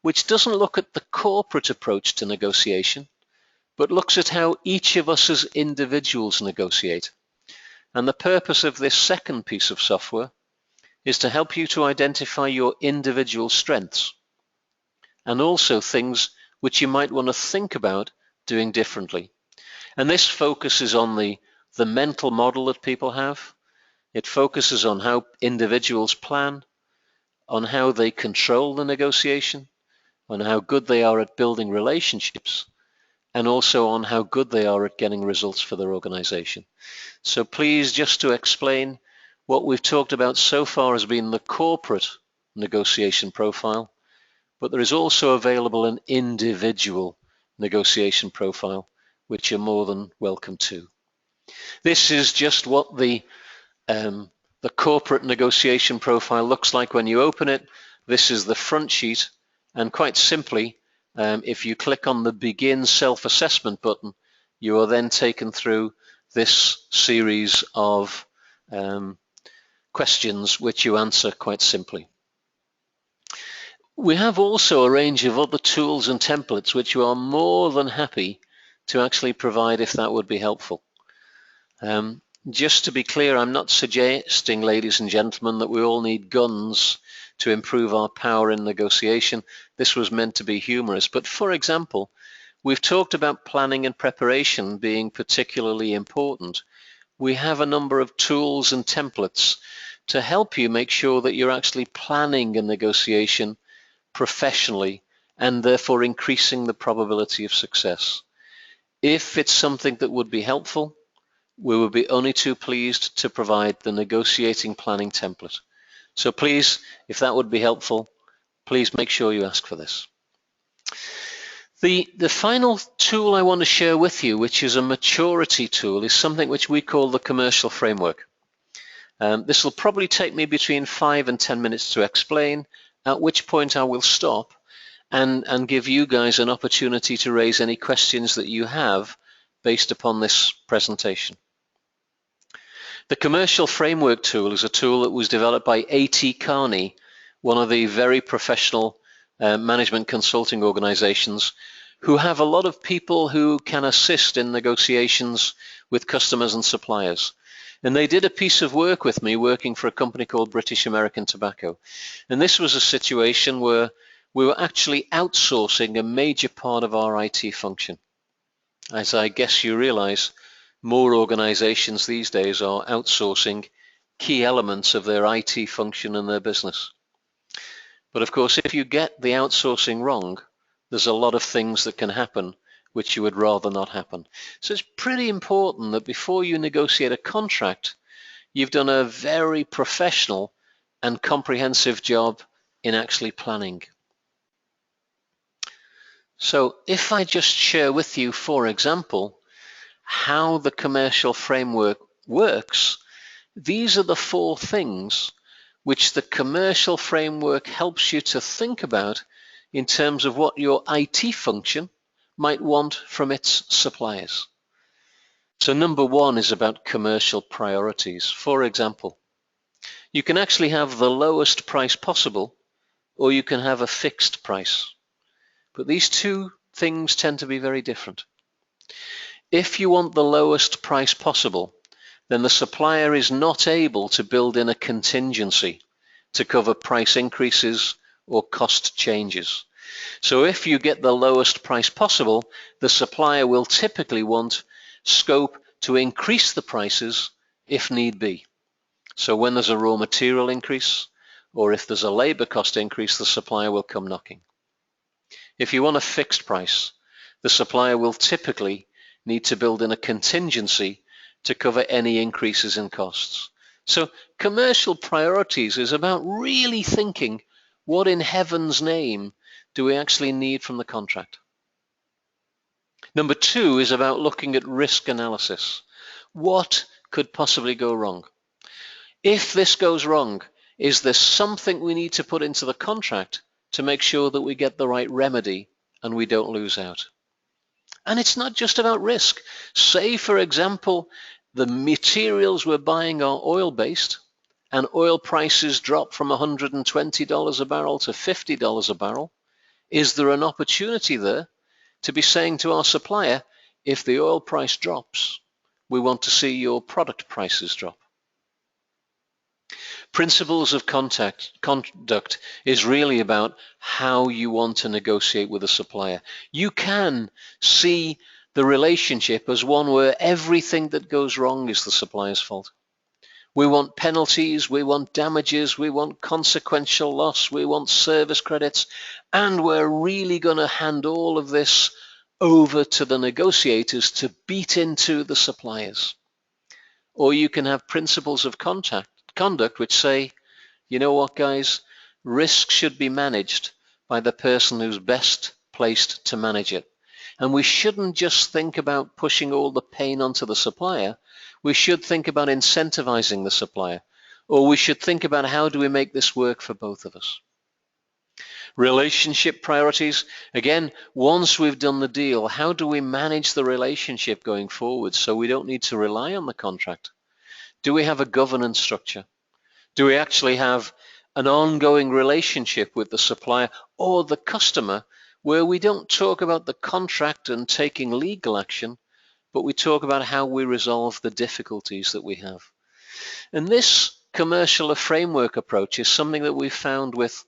which doesn't look at the corporate approach to negotiation, but looks at how each of us as individuals negotiate. And the purpose of this second piece of software is to help you to identify your individual strengths and also things which you might want to think about doing differently. And this focuses on the mental model that people have. It focuses on how individuals plan, on how they control the negotiation, on how good they are at building relationships, and also on how good they are at getting results for their organization. So please, just to explain, what we've talked about so far has been the corporate negotiation profile, but there is also available an individual negotiation profile, which you're more than welcome to. This is just what the corporate negotiation profile looks like when you open it. This is the front sheet, and quite simply, if you click on the Begin Self-Assessment button, you are then taken through this series of questions which you answer quite simply. We have also a range of other tools and templates which we are more than happy to actually provide if that would be helpful. Just to be clear, I'm not suggesting, ladies and gentlemen, that we all need guns to improve our power in negotiation. This was meant to be humorous. But for example, we've talked about planning and preparation being particularly important. We have a number of tools and templates to help you make sure that you're actually planning a negotiation professionally and therefore increasing the probability of success. If it's something that would be helpful, we would be only too pleased to provide the negotiating planning template. So please, if that would be helpful, please make sure you ask for this. The final tool I want to share with you, which is a maturity tool, is something which we call the commercial framework. This will probably take me between 5 and 10 minutes to explain, at which point I will stop and give you guys an opportunity to raise any questions that you have based upon this presentation. The commercial framework tool is a tool that was developed by A.T. Kearney, one of the very professional management consulting organizations who have a lot of people who can assist in negotiations with customers and suppliers. And they did a piece of work with me working for a company called British American Tobacco. And this was a situation where we were actually outsourcing a major part of our IT function. As I guess you realize, more organizations these days are outsourcing key elements of their IT function and their business. But of course, if you get the outsourcing wrong, there's a lot of things that can happen which you would rather not happen. So it's pretty important that before you negotiate a contract, you've done a very professional and comprehensive job in actually planning. So if I just share with you, for example, how the commercial framework works, these are the 4 things which the commercial framework helps you to think about in terms of what your IT function might want from its suppliers. So number 1 is about commercial priorities. For example, you can actually have the lowest price possible, or you can have a fixed price. But these 2 things tend to be very different. If you want the lowest price possible, then the supplier is not able to build in a contingency to cover price increases or cost changes. So if you get the lowest price possible, the supplier will typically want scope to increase the prices if need be. So when there's a raw material increase, or if there's a labor cost increase, the supplier will come knocking. If you want a fixed price, the supplier will typically need to build in a contingency to cover any increases in costs. So commercial priorities is about really thinking, what in heaven's name do we actually need from the contract? Number 2 is about looking at risk analysis. What could possibly go wrong? If this goes wrong, is there something we need to put into the contract to make sure that we get the right remedy and we don't lose out? And it's not just about risk. Say, for example, the materials we're buying are oil-based and oil prices drop from $120 a barrel to $50 a barrel. Is there an opportunity there to be saying to our supplier, if the oil price drops, we want to see your product prices drop? Principles of conduct is really about how you want to negotiate with a supplier. You can see the relationship as one where everything that goes wrong is the supplier's fault. We want penalties, we want damages, we want consequential loss, we want service credits, and we're really going to hand all of this over to the negotiators to beat into the suppliers. Or you can have principles of conduct which say, you know what, guys, risk should be managed by the person who's best placed to manage it. And we shouldn't just think about pushing all the pain onto the supplier. We should think about incentivizing the supplier, or we should think about how do we make this work for both of us. Relationship priorities. Again, once we've done the deal, how do we manage the relationship going forward so we don't need to rely on the contract? Do we have a governance structure? Do we actually have an ongoing relationship with the supplier or the customer where we don't talk about the contract and taking legal action, but we talk about how we resolve the difficulties that we have? And this commercial framework approach is something that we've found with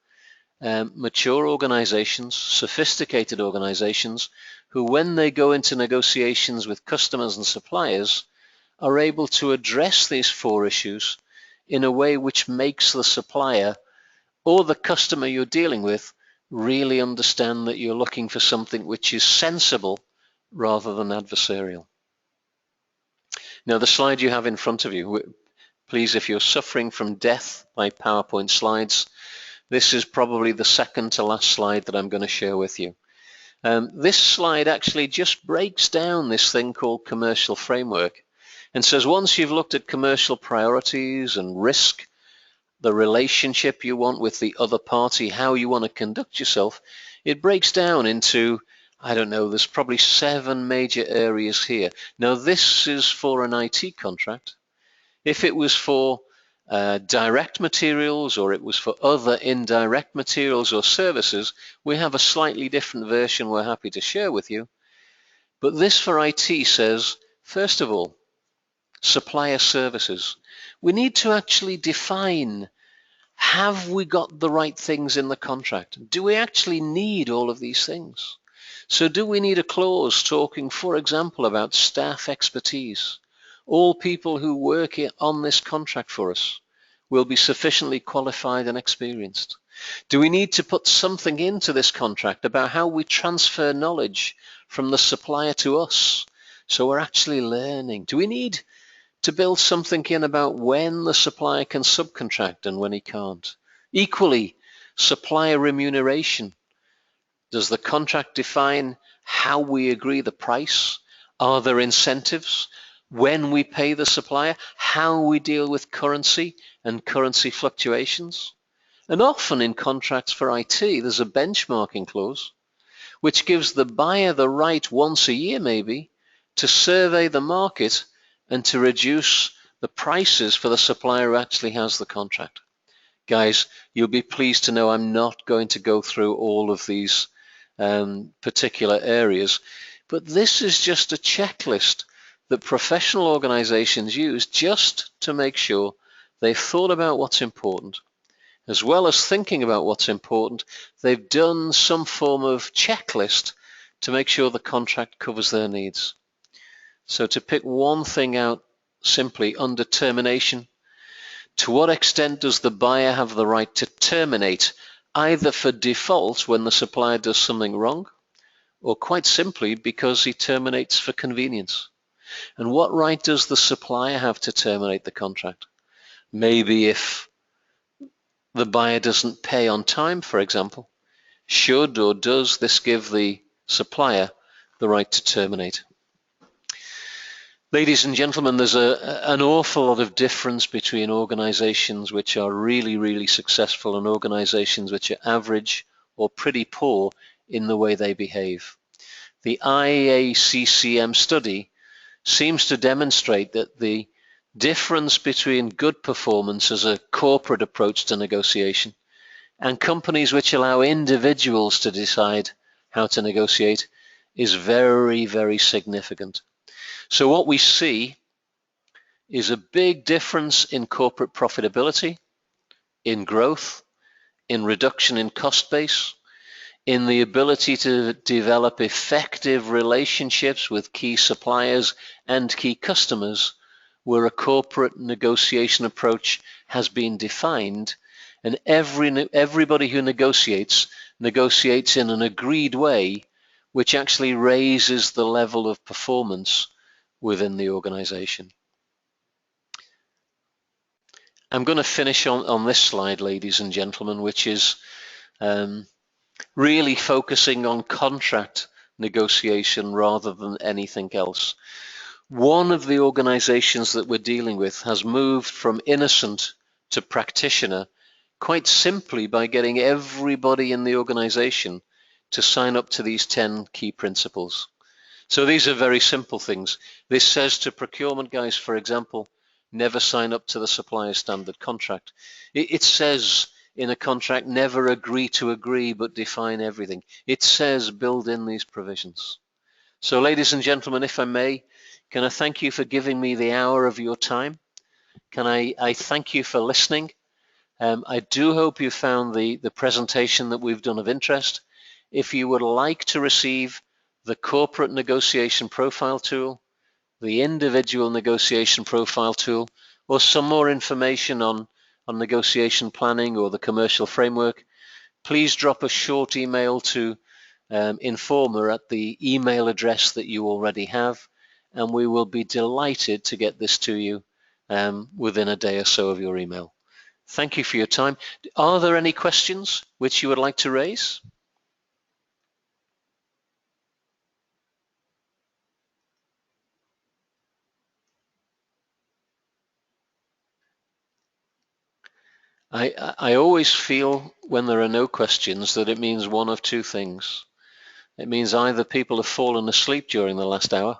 mature organizations, sophisticated organizations, who when they go into negotiations with customers and suppliers are able to address these 4 issues in a way which makes the supplier or the customer you're dealing with really understand that you're looking for something which is sensible rather than adversarial. Now, the slide you have in front of you, please, if you're suffering from death by PowerPoint slides, this is probably the second to last slide that I'm going to share with you. This slide actually just breaks down this thing called commercial framework and says once you've looked at commercial priorities and risk, the relationship you want with the other party, how you want to conduct yourself, it breaks down into, I don't know, there's probably 7 major areas here. Now, this is for an IT contract. If it was for direct materials or it was for other indirect materials or services, we have a slightly different version we're happy to share with you. But this for IT says, first of all, supplier services. We need to actually define, have we got the right things in the contract? Do we actually need all of these things? So do we need a clause talking, for example, about staff expertise? All people who work on this contract for us will be sufficiently qualified and experienced. Do we need to put something into this contract about how we transfer knowledge from the supplier to us so we're actually learning? Do we need to build something in about when the supplier can subcontract and when he can't? Equally, supplier remuneration. Does the contract define how we agree the price? Are there incentives? When we pay the supplier, how we deal with currency and currency fluctuations? And often in contracts for IT, there's a benchmarking clause, which gives the buyer the right once a year maybe to survey the market and to reduce the prices for the supplier who actually has the contract. Guys, you'll be pleased to know I'm not going to go through all of these particular areas, but this is just a checklist that professional organizations use just to make sure they've thought about what's important. As well as thinking about what's important, they've done some form of checklist to make sure the contract covers their needs. So to pick one thing out simply, under termination, to what extent does the buyer have the right to terminate, either for default when the supplier does something wrong, or quite simply because he terminates for convenience? And what right does the supplier have to terminate the contract? Maybe if the buyer doesn't pay on time, for example, should or does this give the supplier the right to terminate? Ladies and gentlemen, there's an awful lot of difference between organizations which are really, really successful and organizations which are average or pretty poor in the way they behave. The IACCM study seems to demonstrate that the difference between good performance as a corporate approach to negotiation and companies which allow individuals to decide how to negotiate is very, very significant. So what we see is a big difference in corporate profitability, in growth, in reduction in cost base, in the ability to develop effective relationships with key suppliers and key customers, where a corporate negotiation approach has been defined, and everybody who negotiates in an agreed way, which actually raises the level of performance within the organization. I'm going to finish on this slide, ladies and gentlemen, which is really focusing on contract negotiation rather than anything else. One of the organizations that we're dealing with has moved from innocent to practitioner quite simply by getting everybody in the organization to sign up to these 10 key principles. So these are very simple things. This says to procurement guys, for example, never sign up to the supplier standard contract. It says in a contract, never agree to agree, but define everything. It says build in these provisions. So ladies and gentlemen, if I may, can I thank you for giving me the hour of your time? Can I thank you for listening? I do hope you found the presentation that we've done of interest. If you would like to receive the corporate negotiation profile tool, the individual negotiation profile tool, or some more information on negotiation planning or the commercial framework, please drop a short email to Informa at the email address that you already have, and we will be delighted to get this to you within a day or so of your email. Thank you for your time. Are there any questions which you would like to raise? I always feel when there are no questions that it means one of two things. It means either people have fallen asleep during the last hour,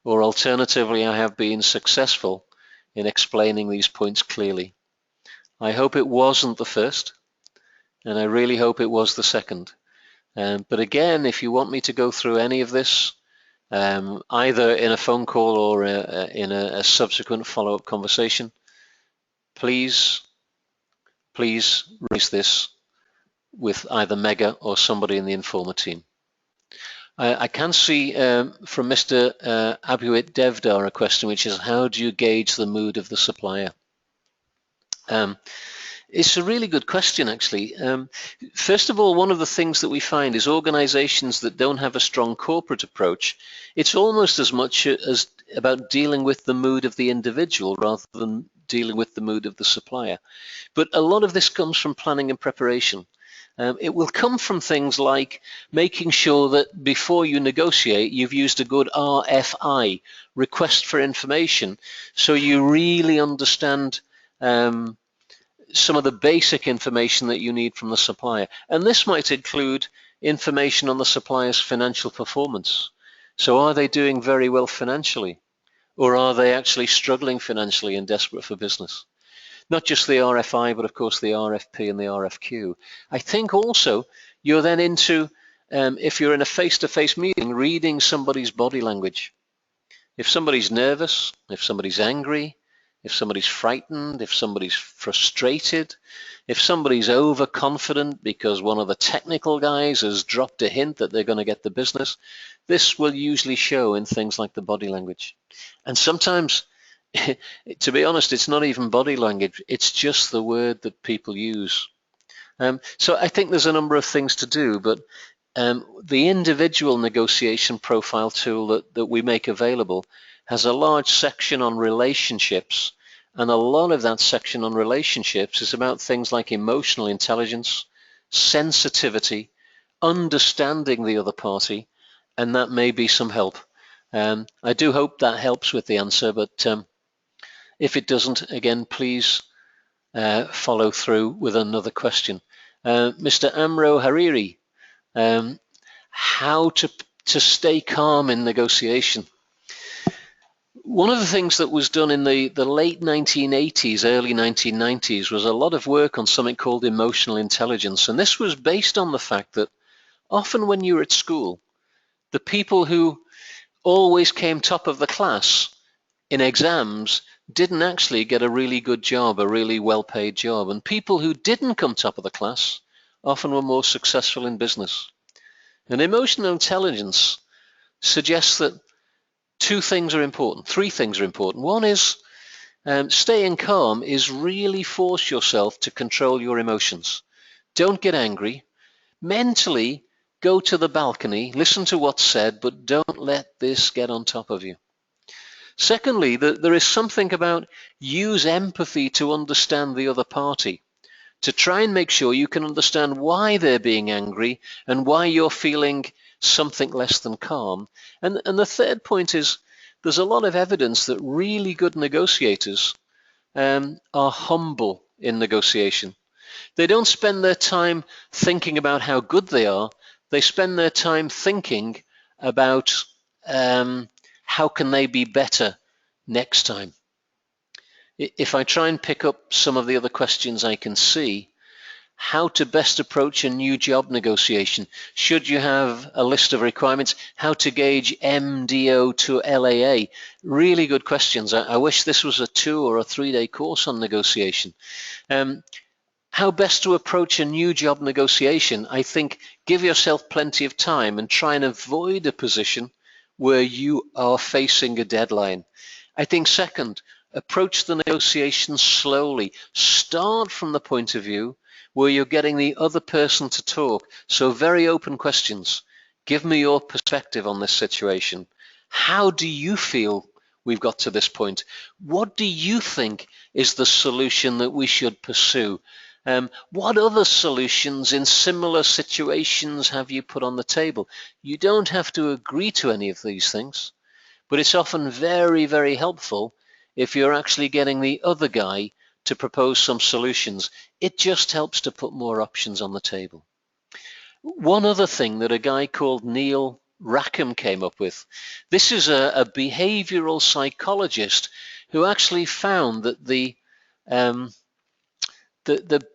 or alternatively, I have been successful in explaining these points clearly. I hope it wasn't the first, and I really hope it was the second. But again, if you want me to go through any of this, either in a phone call or in a subsequent follow-up conversation, please raise this with either Mega or somebody in the Informa team. I can see from Mr. Abuit Devdar a question which is, how do you gauge the mood of the supplier? It's a really good question, actually. First of all, one of the things that we find is organizations that don't have a strong corporate approach, it's almost as much as about dealing with the mood of the individual rather than dealing with the mood of the supplier. But a lot of this comes from planning and preparation. It will come from things like making sure that before you negotiate, you've used a good RFI, request for information, so you really understand some of the basic information that you need from the supplier. And this might include information on the supplier's financial performance. So are they doing very well financially? Or are they actually struggling financially and desperate for business? Not just the RFI, but of course the RFP and the RFQ. I think also you're then into, if you're in a face-to-face meeting, reading somebody's body language. If somebody's nervous, if somebody's angry, if somebody's frightened, if somebody's frustrated, if somebody's overconfident because one of the technical guys has dropped a hint that they're going to get the business, this will usually show in things like the body language. And sometimes, to be honest, it's not even body language, it's just the word that people use. So I think there's a number of things to do, but the individual negotiation profile tool that we make available has a large section on relationships, and a lot of that section on relationships is about things like emotional intelligence, sensitivity, understanding the other party, and that may be some help. I do hope that helps with the answer, but if it doesn't, again, please follow through with another question. Mr. Amro Hariri, how to stay calm in negotiation. One of the things that was done in the late 1980s, early 1990s was a lot of work on something called emotional intelligence. And this was based on the fact that often when you were at school, the people who always came top of the class in exams didn't actually get a really good job, a really well-paid job. And people who didn't come top of the class often were more successful in business. And emotional intelligence suggests that three things are important. One is staying calm is really force yourself to control your emotions. Don't get angry. Mentally, go to the balcony, listen to what's said, but don't let this get on top of you. Secondly, there is something about use empathy to understand the other party, to try and make sure you can understand why they're being angry and why you're feeling something less than calm. And the third point is there's a lot of evidence that really good negotiators are humble in negotiation. They don't spend their time thinking about how good they are. They spend their time thinking about how can they be better next time. If I try and pick up some of the other questions I can see, how to best approach a new job negotiation. Should you have a list of requirements? How to gauge MDO to LAA? Really good questions. I wish this was a 2 or a 3-day course on negotiation. How best to approach a new job negotiation? I think give yourself plenty of time and try and avoid a position where you are facing a deadline. I think second, approach the negotiation slowly. Start from the point of view where you're getting the other person to talk. So very open questions. Give me your perspective on this situation. How do you feel we've got to this point? What do you think is the solution that we should pursue? What other solutions in similar situations have you put on the table? You don't have to agree to any of these things, but it's often very, very helpful if you're actually getting the other guy to propose some solutions. It just helps to put more options on the table. One other thing that a guy called Neil Rackham came up with. This is a behavioral psychologist who actually found that the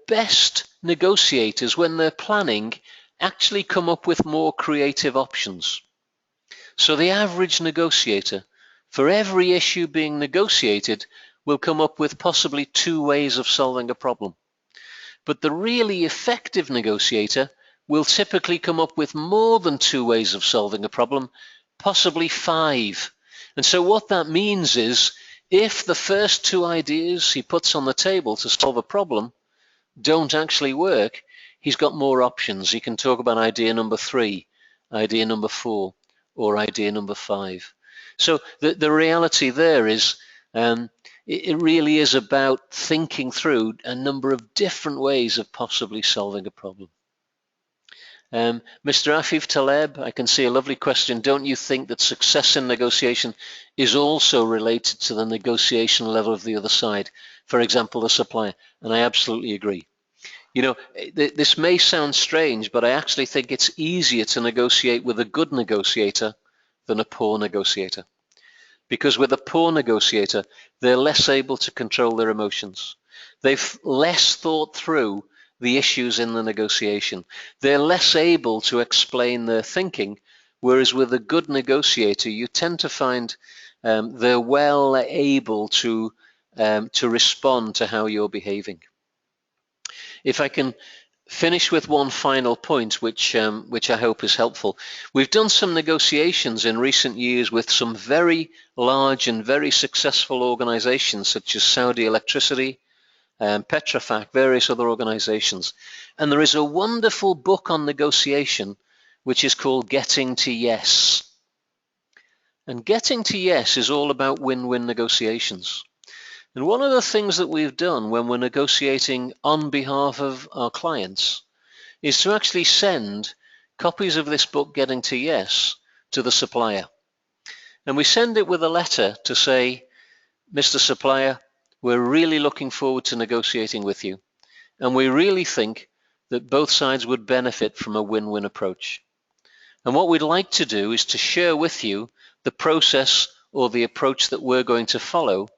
best negotiators, when they're planning, actually come up with more creative options. So the average negotiator, for every issue being negotiated, will come up with possibly 2 ways of solving a problem. But the really effective negotiator will typically come up with more than 2 ways of solving a problem, possibly 5. And so what that means is, if the first 2 ideas he puts on the table to solve a problem don't actually work, he's got more options. He can talk about idea number 3, idea number 4, or idea number 5. So the reality there is it really is about thinking through a number of different ways of possibly solving a problem. Mr. Afif Taleb, I can see a lovely question. Don't you think that success in negotiation is also related to the negotiation level of the other side? For example, the supplier. And I absolutely agree. You know, this may sound strange, but I actually think it's easier to negotiate with a good negotiator than a poor negotiator. Because with a poor negotiator, they're less able to control their emotions. They've less thought through the issues in the negotiation. They're less able to explain their thinking, whereas with a good negotiator, you tend to find they're well able to respond to how you're behaving. If I can finish with one final point, which I hope is helpful. We've done some negotiations in recent years with some very large and very successful organizations such as Saudi Electricity, Petrofac, various other organizations. And there is a wonderful book on negotiation which is called Getting to Yes. And Getting to Yes is all about win-win negotiations. And one of the things that we've done when we're negotiating on behalf of our clients is to actually send copies of this book, Getting to Yes, to the supplier. And we send it with a letter to say, Mr. Supplier, we're really looking forward to negotiating with you. And we really think that both sides would benefit from a win-win approach. And what we'd like to do is to share with you the process or the approach that we're going to follow,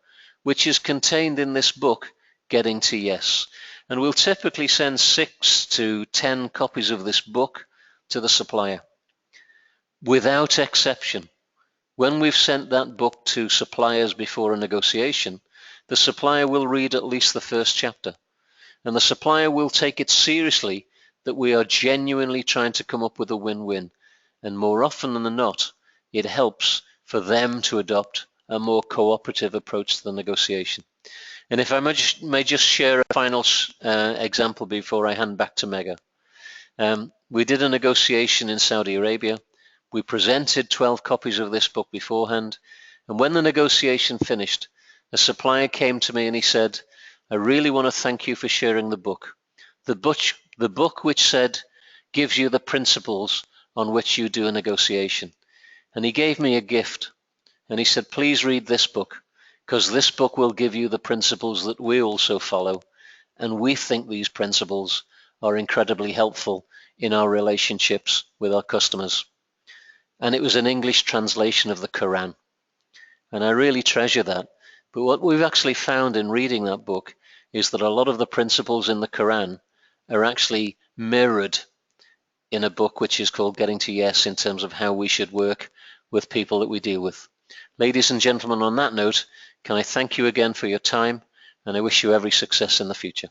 which is contained in this book, Getting to Yes. And we'll typically send 6 to 10 copies of this book to the supplier. Without exception, when we've sent that book to suppliers before a negotiation, the supplier will read at least the first chapter. And the supplier will take it seriously that we are genuinely trying to come up with a win-win. And more often than not, it helps for them to adopt a more cooperative approach to the negotiation. And if I may just share a final example before I hand back to Mega. We did a negotiation in Saudi Arabia. We presented 12 copies of this book beforehand. And when the negotiation finished, a supplier came to me and he said, I really want to thank you for sharing the book. The book which said, gives you the principles on which you do a negotiation. And he gave me a gift. And he said, please read this book, because this book will give you the principles that we also follow. And we think these principles are incredibly helpful in our relationships with our customers. And it was an English translation of the Quran. And I really treasure that. But what we've actually found in reading that book is that a lot of the principles in the Quran are actually mirrored in a book which is called Getting to Yes, in terms of how we should work with people that we deal with. Ladies and gentlemen, on that note, can I thank you again for your time, and I wish you every success in the future.